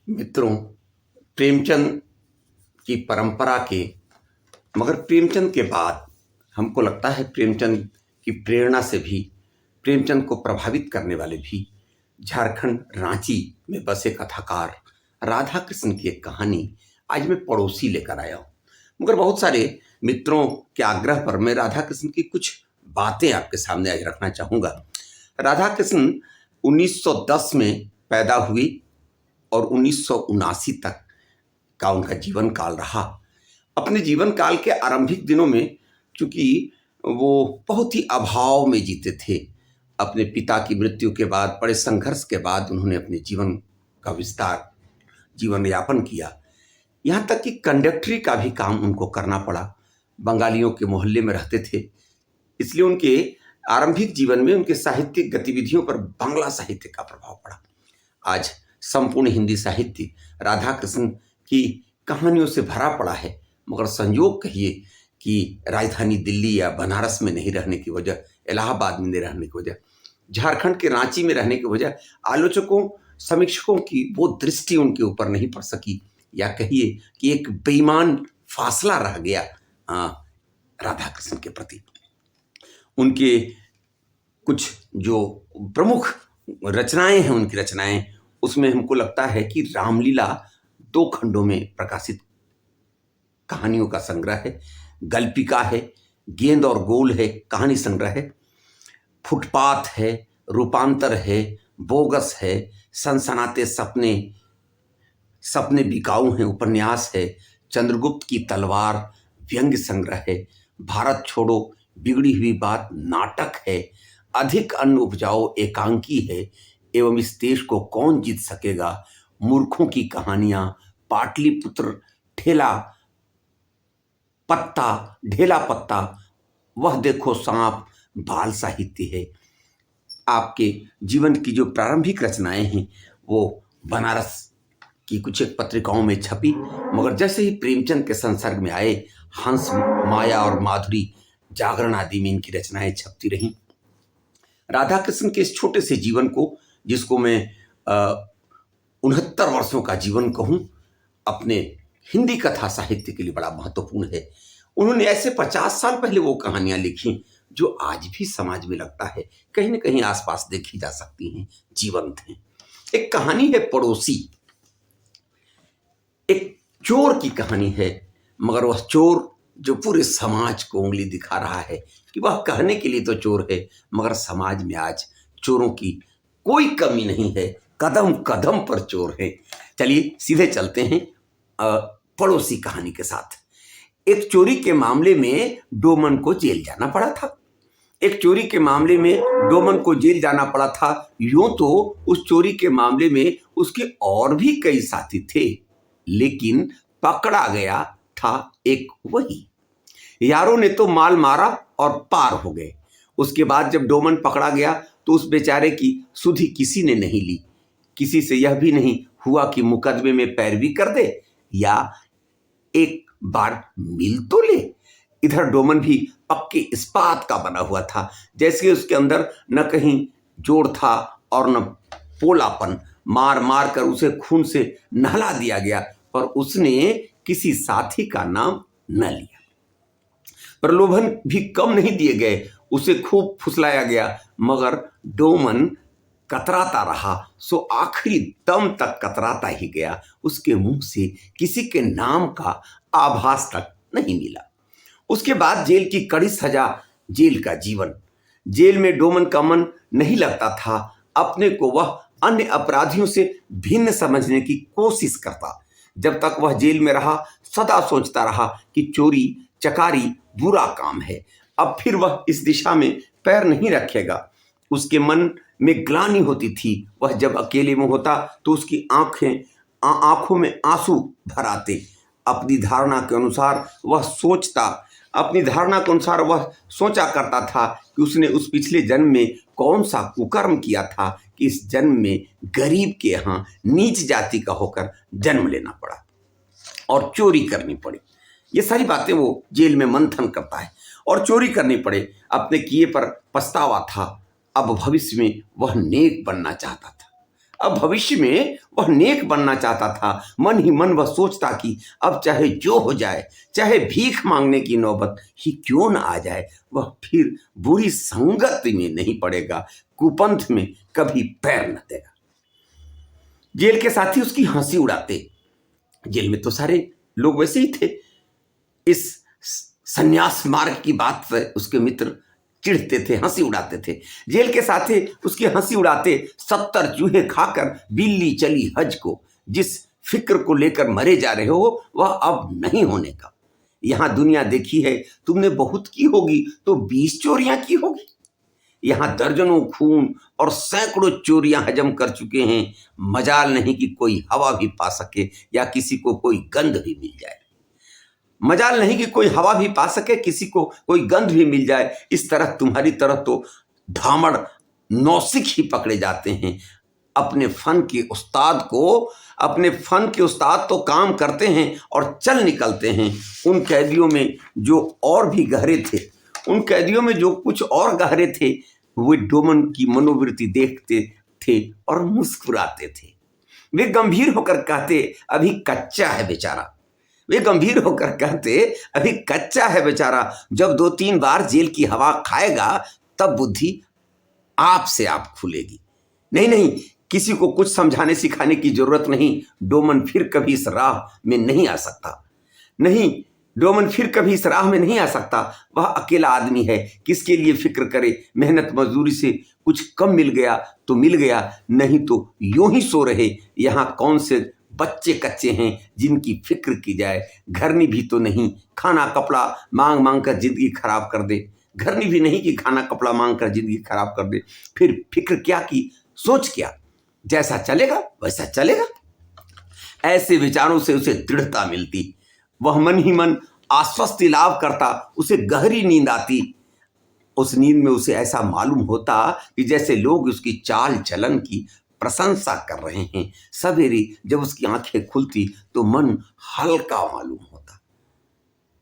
मित्रों, प्रेमचंद की परंपरा के मगर प्रेमचंद के बाद हमको लगता है प्रेमचंद की प्रेरणा से भी, प्रेमचंद को प्रभावित करने वाले भी झारखंड रांची में बसे कथाकार राधा कृष्ण की एक कहानी आज मैं पड़ोसी लेकर आया हूँ। मगर बहुत सारे मित्रों के आग्रह पर मैं राधा कृष्ण की कुछ बातें आपके सामने आज रखना चाहूँगा। राधा कृष्ण 1910 में पैदा हुई और 1979 तक का उनका जीवन काल रहा। अपने जीवन काल के आरंभिक दिनों में चूंकि वो बहुत ही अभाव में जीते थे, अपने पिता की मृत्यु के बाद बड़े संघर्ष के बाद उन्होंने अपने जीवन का विस्तार जीवन यापन किया। यहाँ तक कि कंडक्टरी का भी काम उनको करना पड़ा। बंगालियों के मोहल्ले में रहते थे, इसलिए उनके आरंभिक जीवन में उनके साहित्यिक गतिविधियों पर बांग्ला साहित्य का प्रभाव पड़ा। आज संपूर्ण हिंदी साहित्य राधा कृष्ण की कहानियों से भरा पड़ा है, मगर संयोग कहिए कि राजधानी दिल्ली या बनारस में नहीं रहने की वजह, इलाहाबाद में नहीं रहने की वजह, झारखंड के रांची में रहने की वजह आलोचकों समीक्षकों की वो दृष्टि उनके ऊपर नहीं पड़ सकी, या कहिए कि एक बेईमान फासला रह गया राधा कृष्ण के प्रति। उनके कुछ जो प्रमुख रचनाएं हैं, उनकी रचनाएं, उसमें हमको लगता है कि रामलीला 2 खंडों में प्रकाशित कहानियों का संग्रह है, गल्पिका है, गेंद और गोल है कहानी संग्रह है, फुटपाथ है, रूपांतर है, बोगस है, सनसनाते सपने, सपने बिकाऊ हैं उपन्यास है, चंद्रगुप्त की तलवार व्यंग्य संग्रह है, भारत छोड़ो बिगड़ी हुई बात नाटक है, अधिक अन्न उपजाओ एकांकी है, एवं इस देश को कौन जीत सकेगा, मूर्खों की कहानियां, पाटलिपुत्र, ढेला पत्ता, वह देखो सांप, बाल साहित्य है। आपके जीवन की जो प्रारंभिक रचनाएं हैं वो बनारस की कुछ एक पत्रिकाओं में छपी, मगर जैसे ही प्रेमचंद के संसर्ग में आए, हंस, माया और माधुरी, जागरण आदि में इनकी रचनाएं छपती रहीं। राधा कृष्ण के इस छोटे से जीवन को, जिसको मैं 69 वर्षों का जीवन कहूं, अपने हिंदी कथा साहित्य के लिए बड़ा महत्वपूर्ण है। उन्होंने ऐसे 50 साल पहले वो कहानियां लिखी जो आज भी समाज में लगता है कहीं न कहीं आसपास देखी जा सकती हैं, जीवंत हैं। एक कहानी है पड़ोसी। एक चोर की कहानी है, मगर वह चोर जो पूरे समाज को उंगली दिखा रहा है कि वह कहने के लिए तो चोर है, मगर समाज में आज चोरों की कोई कमी नहीं है, कदम कदम पर चोर है। चलिए सीधे चलते हैं पड़ोसी कहानी के साथ। एक चोरी के मामले में डोमन को जेल जाना पड़ा था। यूं तो उस चोरी के मामले में उसके और भी कई साथी थे, लेकिन पकड़ा गया था एक वही। यारों ने तो माल मारा और पार हो गए। उसके बाद जब डोमन पकड़ा गया तो उस बेचारे की सुधि किसी ने नहीं ली। किसी से यह भी नहीं हुआ कि मुकदमे में पैरवी कर दे या एक बार मिल तो ले। इधर डोमन भी पक्के इस्पात का बना हुआ था, जैसे उसके अंदर न कहीं जोड़ था और न पोलापन। मार मार कर उसे खून से नहला दिया गया, पर उसने किसी साथी का नाम न लिया। प्रलोभन भी कम नहीं दिए गए, उसे खूब फुसलाया गया, मगर डोमन कतराता रहा, सो आखिरी दम तक कतराता ही गया। उसके मुंह से किसी के नाम का आभास तक नहीं मिला। उसके बाद जेल की कड़ी सजा, जेल का जीवन। जेल में डोमन का मन नहीं लगता था। अपने को वह अन्य अपराधियों से भिन्न समझने की कोशिश करता। जब तक वह जेल में रहा, सदा सोचता रहा कि चोरी चकारी बुरा काम है, अब फिर वह इस दिशा में पैर नहीं रखेगा। उसके मन में ग्लानि होती थी। वह जब अकेले में होता तो उसकी आंखों में आंसू भर आते। अपनी धारणा के अनुसार वह सोचा करता था कि उसने उस पिछले जन्म में कौन सा कुकर्म किया था कि इस जन्म में गरीब के यहाँ नीच जाति का होकर जन्म लेना पड़ा और चोरी करनी पड़ी। ये सारी बातें वो जेल में मंथन करता है और चोरी करनी पड़े। अपने किए पर पछतावा था। अब भविष्य में वह नेक बनना चाहता था। अब भविष्य में वह नेक बनना चाहता था। मन ही मन वह सोचता कि अब चाहे जो हो जाए, चाहे भीख मांगने की नौबत ही क्यों न आ जाए, वह फिर बुरी संगत में नहीं पड़ेगा, कुपंथ में कभी पैर न देगा। जेल के साथी उसकी हंसी उड़ाते। जेल में तो सारे लोग वैसे ही थे। इस संन्यास मार्ग की बात से उसके मित्र चिढ़ते थे, हंसी उड़ाते थे। जेल के साथी उसकी हंसी उड़ाते। 70 चूहे खाकर बिल्ली चली हज को, जिस फिक्र को लेकर मरे जा रहे हो वह अब नहीं होने का। यहां दुनिया देखी है तुमने बहुत की होगी तो 20 चोरियां की होगी। यहां दर्जनों खून और सैकड़ों चोरियां हजम कर चुके हैं। मजाल नहीं कि कोई हवा भी पा सके या किसी को कोई गंध भी मिल जाए। मजाल नहीं कि कोई हवा भी पा सके, किसी को कोई गंध भी मिल जाए। इस तरह तुम्हारी तरह तो धामड़ नौसिख ही पकड़े जाते हैं। अपने फन के उस्ताद तो काम करते हैं और चल निकलते हैं। उन कैदियों में जो और भी गहरे थे, उन कैदियों में जो कुछ और गहरे थे, वे डोमन की मनोवृत्ति देखते थे और मुस्कुराते थे। वे गंभीर होकर कहते, अभी कच्चा है बेचारा। वे गंभीर होकर कहते, अभी कच्चा है बेचारा। जब 2-3 बार जेल की हवा खाएगा तब बुद्धि आप से आप खुलेगी। नहीं, किसी को कुछ समझाने सिखाने की जरूरत नहीं। डोमन फिर कभी इस राह में नहीं आ सकता। डोमन फिर कभी इस राह में नहीं आ सकता। वह अकेला आदमी है, किसके लिए फिक्र करे। मेहनत मजदूरी से कुछ कम मिल गया तो मिल गया, नहीं तो यूं ही सो रहे। यहाँ कौन से बच्चे कच्चे हैं जिनकी फिक्र की जाए। घरनी भी तो नहीं, खाना कपड़ा मांग मांग कर जिंदगी खराब कर दे। घरनी भी नहीं कि खाना कपड़ा मांग कर जिंदगी खराब कर दे। फिर फिक्र क्या की, सोच क्या, जैसा चलेगा वैसा चलेगा। ऐसे विचारों से उसे दृढ़ता मिलती। वह मन ही मन आश्वस्ति लाभ करता। उसे गहरी नींद आती। उस नींद में उसे ऐसा मालूम होता कि जैसे लोग उसकी चाल चलन की प्रशंसा कर रहे हैं। सवेरे जब उसकी आंखें खुलती तो मन हल्का मालूम होता।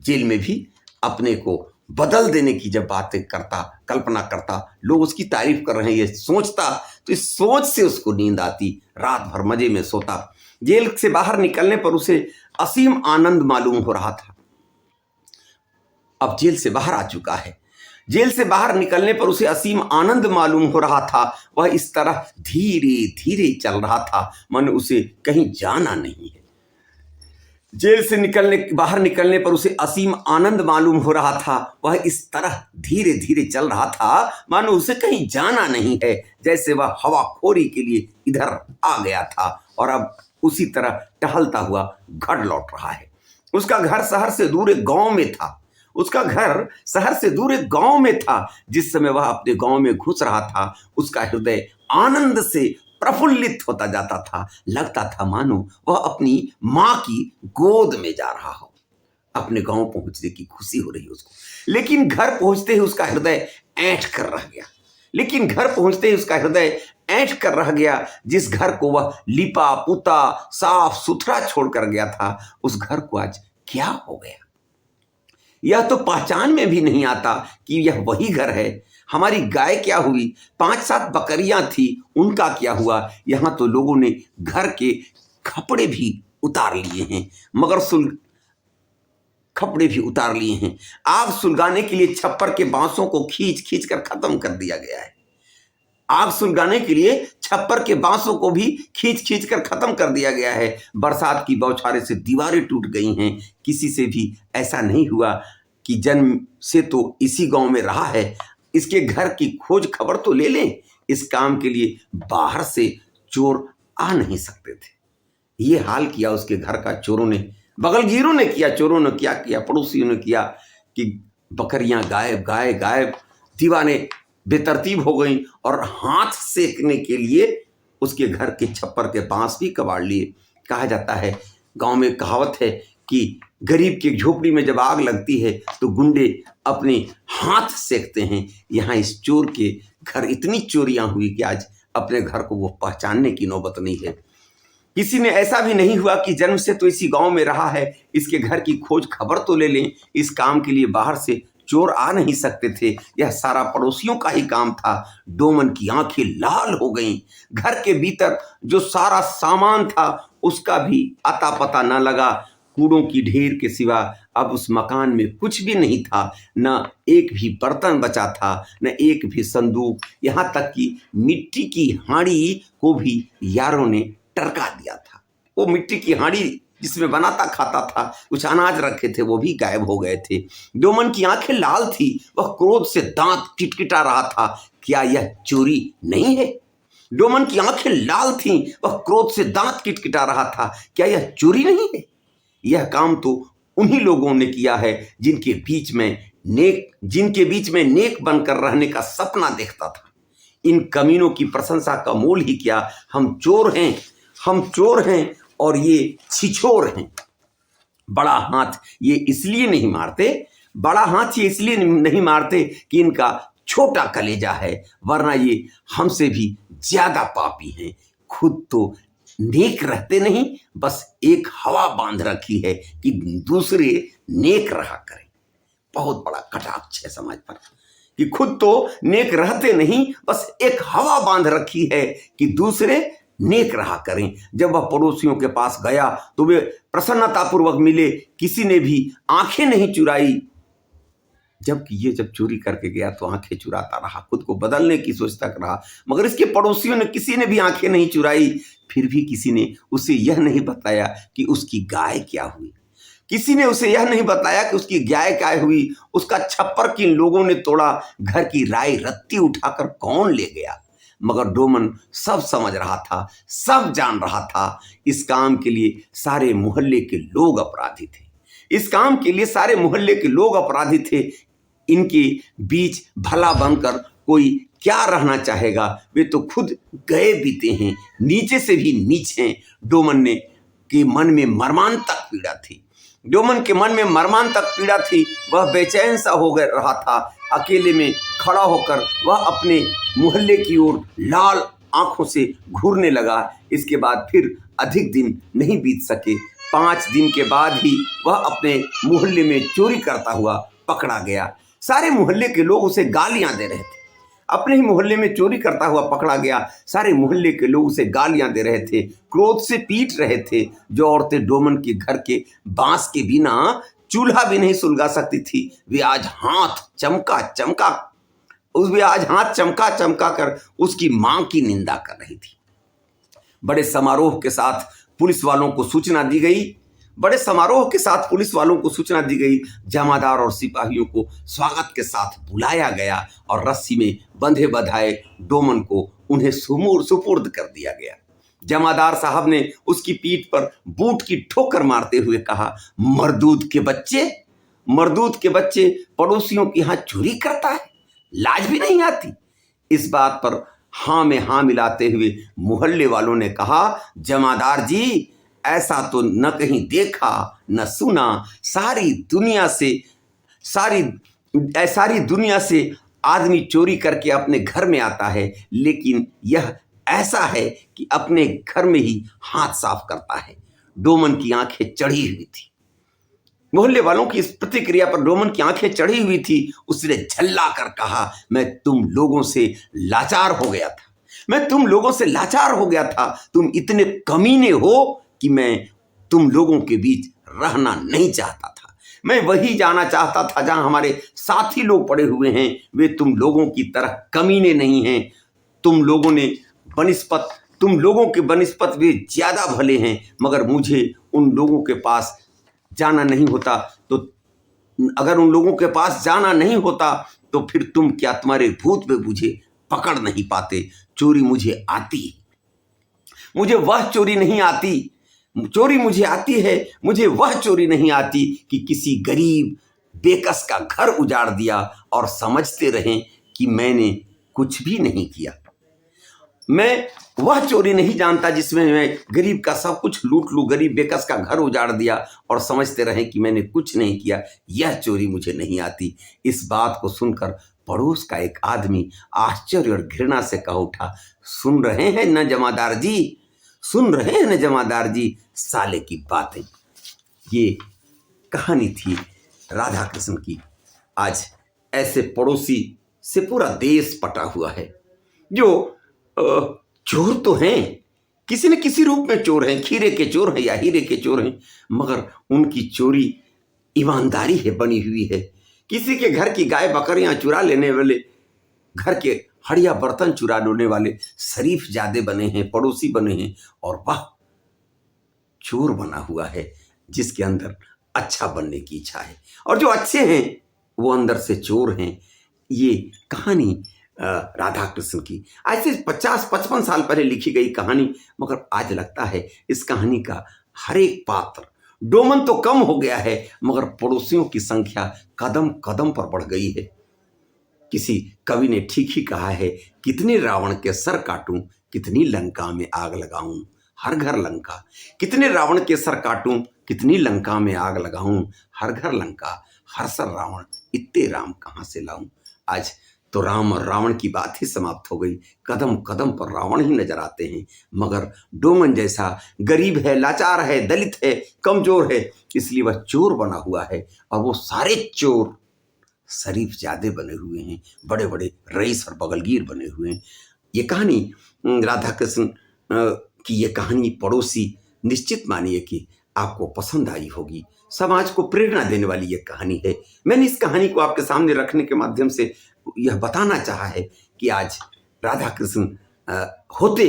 जेल में भी अपने को बदल देने की जब बातें करता, कल्पना करता, लोग उसकी तारीफ कर रहे हैं ये सोचता, तो इस सोच से उसको नींद आती। रात भर मजे में सोता। जेल से बाहर निकलने पर उसे असीम आनंद मालूम हो रहा था। अब जेल से बाहर आ चुका है। जेल से बाहर निकलने पर उसे असीम आनंद मालूम हो रहा था। वह इस तरह धीरे धीरे चल रहा था, मन उसे कहीं जाना नहीं है। जेल से बाहर निकलने पर उसे असीम आनंद मालूम हो रहा था। वह इस तरह धीरे धीरे चल रहा था, मानो उसे कहीं जाना नहीं है। जैसे वह हवाखोरी के लिए इधर आ गया था और अब उसी तरह टहलता हुआ घर लौट रहा है। उसका घर शहर से दूर एक गांव में था। जिस समय वह अपने गांव में घुस रहा था, उसका हृदय आनंद से प्रफुल्लित होता जाता था। लगता था मानो वह अपनी मां की गोद में जा रहा हो। अपने गांव पहुंचने की खुशी हो रही उसको। लेकिन घर पहुंचते ही उसका हृदय ऐंठ कर रह गया। जिस घर को वह लिपा पुता साफ सुथरा छोड़कर गया था, उस घर को आज क्या हो गया। यह तो पहचान में भी नहीं आता कि यह वही घर है। हमारी गाय क्या हुई, 5-7 बकरियां थी, उनका क्या हुआ। यहां तो लोगों ने घर के कपड़े भी उतार लिए हैं। आग सुलगाने के लिए छप्पर के बांसों को खींच कर खत्म कर दिया गया है। बरसात की बौछारें से दीवारें टूट गई हैं। किसी से भी ऐसा नहीं हुआ कि जन्म से तो इसी गांव में रहा है, इसके घर की खोज खबर तो ले लें। इस काम के लिए बाहर से चोर आ नहीं सकते थे। ये हाल किया उसके घर का चोरों ने, बगलगीरों ने किया, चोरों ने क्या किया, पड़ोसियों ने किया कि बकरियां गायब, गाय गायब, दीवारें बेतरतीब हो गई और हाथ सेकने के लिए उसके घर के छप्पर के बांस भी कबाड़ लिए। कहा जाता है, गांव में कहावत है कि गरीब की झोपड़ी में जब आग लगती है तो गुंडे अपने हाथ सेकते हैं। यहाँ इस चोर के घर इतनी चोरियां हुई कि आज अपने घर को वो पहचानने की नौबत नहीं है। किसी ने ऐसा भी नहीं हुआ कि जन्म से तो इसी गांव में रहा है, इसके घर की खोज खबर तो ले लें। इस काम के लिए बाहर से चोर आ नहीं सकते थे, यह सारा पड़ोसियों का ही काम था। डोमन की आंखें लाल हो गईं। घर के भीतर जो सारा सामान था उसका भी अता पता न लगा। कूड़ों की ढेर के सिवा अब उस मकान में कुछ भी नहीं था। न एक भी बर्तन बचा था, न एक भी संदूक, यहाँ तक कि मिट्टी की हांडी को भी यारों ने टरका दिया था। वो मिट्टी की हांडी जिसमें बनाता खाता था, कुछ अनाज रखे थे, वो भी गायब हो गए थे। डोमन की आंखें लाल थी, वह क्रोध से दांत किटकिटा रहा था। क्या यह चोरी नहीं है? डोमन की आंखें लाल थीं, वह क्रोध से दांत किटकिटा रहा था। क्या यह चोरी नहीं है? यह काम तो उन्हीं लोगों ने किया है जिनके बीच में नेक बनकर रहने का सपना देखता था। इन कमीनों की प्रशंसा का मोल ही क्या। हम चोर हैं और ये छिछोर हैं। बड़ा हाथ ये इसलिए नहीं मारते कि इनका छोटा कलेजा है, वरना ये हमसे भी ज्यादा पापी हैं। खुद तो नेक रहते नहीं, बस एक हवा बांध रखी है कि दूसरे नेक रहा करें। बहुत बड़ा कटाक्ष है समाज पर कि खुद तो नेक रहते नहीं, बस एक हवा बांध रखी है कि दूसरे नेक रहा करें। जब वह पड़ोसियों के पास गया तो वे प्रसन्नतापूर्वक मिले, किसी ने भी आंखें नहीं चुराई। जबकि ये जब चोरी करके गया तो आंखें चुराता रहा, खुद को बदलने की सोचता रहा, मगर इसके पड़ोसियों ने किसी ने भी आंखें नहीं चुराई। फिर भी किसी ने उसे यह नहीं बताया कि उसकी गाय क्या हुई। किसी ने उसे यह नहीं बताया कि उसकी गाय क्या हुई, उसका छप्पर किन लोगों ने तोड़ा, घर की राई रत्ती उठाकर कौन ले गया। मगर डोमन सब समझ रहा था, सब जान रहा था। इस काम के लिए सारे मोहल्ले के लोग अपराधी थे। इनके बीच भला बनकर कोई क्या रहना चाहेगा। वे तो खुद गए बीते हैं, नीचे से भी नीचे हैं। डोमन के मन में मर्मांतक पीड़ा थी। वह बेचैन सा हो रहा था। अकेले में खड़ा होकर वह अपने मोहल्ले की ओर लाल आंखों से घूरने लगा। इसके बाद फिर अधिक दिन नहीं बीत सके। 5 दिन के बाद ही वह अपने मोहल्ले में चोरी करता हुआ पकड़ा गया। सारे मोहल्ले के लोग उसे गालियां दे रहे थे। अपने ही मोहल्ले में चोरी करता हुआ पकड़ा गया। सारे मोहल्ले के लोग उसे गालियां दे रहे थे, क्रोध से पीट रहे थे। जो औरतें डोमन के घर के बांस के बिना चूल्हा भी नहीं सुलगा सकती थी, वे आज हाथ चमका कर उसकी मां की निंदा कर रही थी। बड़े समारोह के साथ पुलिस वालों को सूचना दी गई। जमादार और सिपाहियों को स्वागत के साथ बुलाया गया और रस्सी में बंधे बधाए डोमन को उन्हें सुपुर्द कर दिया गया। जमादार साहब ने उसकी पीठ पर बूट की ठोकर मारते हुए कहा, मरदूद के बच्चे पड़ोसियों की यहाँ चोरी करता है, लाज भी नहीं आती। इस बात पर हाँ में हाँ मिलाते हुए मोहल्ले वालों ने कहा, जमादार जी, ऐसा तो न कहीं देखा न सुना। सारी दुनिया से आदमी चोरी करके अपने घर में आता है, लेकिन यह ऐसा है कि अपने घर में ही हाथ साफ करता है। डोमन की आंखें चढ़ी हुई थी। मोहल्ले वालों की इस प्रतिक्रिया पर डोमन की आंखें चढ़ी हुई थी। उसने झल्ला कर कहा, मैं तुम लोगों से लाचार हो गया था। तुम इतने कमीने हो कि मैं तुम लोगों के बीच रहना नहीं चाहता था। मैं वही जाना चाहता था जहां हमारे साथी लोग पड़े हुए हैं। वे तुम लोगों की तरह कमीने नहीं हैं। तुम लोगों के बनिस्पत वे ज्यादा भले हैं, मगर मुझे उन लोगों के पास जाना नहीं होता तो फिर तुम क्या, तुम्हारे भूत में मुझे पकड़ नहीं पाते। चोरी मुझे आती है, मुझे वह चोरी नहीं आती कि किसी गरीब बेकस का घर उजाड़ दिया और समझते रहें कि मैंने कुछ भी नहीं किया। मैं वह चोरी नहीं जानता जिसमें मैं गरीब का सब कुछ लूट लूं, गरीब बेकस का घर उजाड़ दिया और समझते रहें कि मैंने कुछ नहीं किया। यह चोरी मुझे नहीं आती। इस बात को सुनकर पड़ोस का एक आदमी आश्चर्य और घृणा से कह उठा, सुन रहे हैं न जमादार जी साले की बातें। ये कहानी थी राधा कृष्ण की। आज ऐसे पड़ोसी से पूरा देश पटा हुआ है जो चोर तो हैं, किसी न किसी रूप में चोर हैं, खीरे के चोर हैं या हीरे के चोर हैं, मगर उनकी चोरी ईमानदारी है बनी हुई है। किसी के घर की गाय बकरियां चुरा लेने वाले, घर के हड़िया बर्तन चुरा लेने वाले शरीफ जादे बने हैं, पड़ोसी बने हैं, और वह चोर बना हुआ है जिसके अंदर अच्छा बनने की इच्छा है, और जो अच्छे हैं वो अंदर से चोर हैं। ये कहानी राधा कृष्ण की आज से 50-55 साल पहले लिखी गई कहानी, मगर आज लगता है इस कहानी का हर एक पात्र, डोमन तो कम हो गया है मगर पड़ोसियों की संख्या कदम कदम पर बढ़ गई है। किसी कवि ने ठीक ही कहा है, कितने रावण के सर काटूं, कितनी लंका में आग लगाऊं, हर घर लंका। कितने रावण के सर काटूं, कितनी लंका में आग लगाऊं, हर घर लंका, हर सर रावण, इतने राम कहां से लाऊं। आज तो राम और रावण की बात ही समाप्त हो गई, कदम कदम पर रावण ही नजर आते हैं, मगर डोमन जैसा गरीब है, लाचार है, दलित है, कमजोर है, इसलिए वह चोर बना हुआ है, और वो सारे चोर शरीफ जादे बने हुए हैं, बड़े बड़े रईस और बगलगीर बने हुए हैं। ये कहानी राधा कृष्ण की ये कहानी पड़ोसी निश्चित मानिए कि आपको पसंद आई होगी। समाज को प्रेरणा देने वाली ये कहानी है। मैंने इस कहानी को आपके सामने रखने के माध्यम से यह बताना चाहा है कि आज राधा कृष्ण होते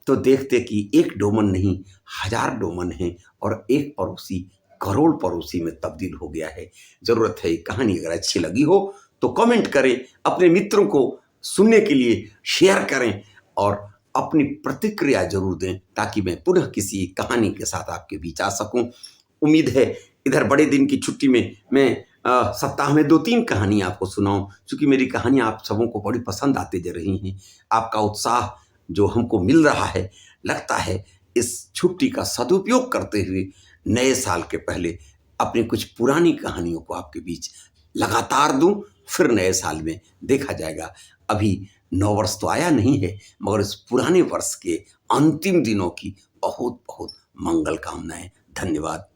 तो देखते कि एक डोमन नहीं, 1000 डोमन हैं, और एक पड़ोसी करोड़ पड़ोसी में तब्दील हो गया है। जरूरत है कहानी अगर अच्छी लगी हो तो कमेंट करें, अपने मित्रों को सुनने के लिए शेयर करें, और अपनी प्रतिक्रिया जरूर दें ताकि मैं पुनः किसी कहानी के साथ आपके बीच आ सकूं। उम्मीद है इधर बड़े दिन की छुट्टी में मैं सप्ताह में 2-3 कहानियां आपको सुनाऊं, क्योंकि मेरी कहानियां आप सबों को बड़ी पसंद आती जा रही हैं। आपका उत्साह जो हमको मिल रहा है, लगता है इस छुट्टी का सदुपयोग करते हुए नए साल के पहले अपनी कुछ पुरानी कहानियों को आपके बीच लगातार दूं, फिर नए साल में देखा जाएगा। अभी नव वर्ष तो आया नहीं है, मगर इस पुराने वर्ष के अंतिम दिनों की बहुत बहुत मंगल कामनाएं। धन्यवाद।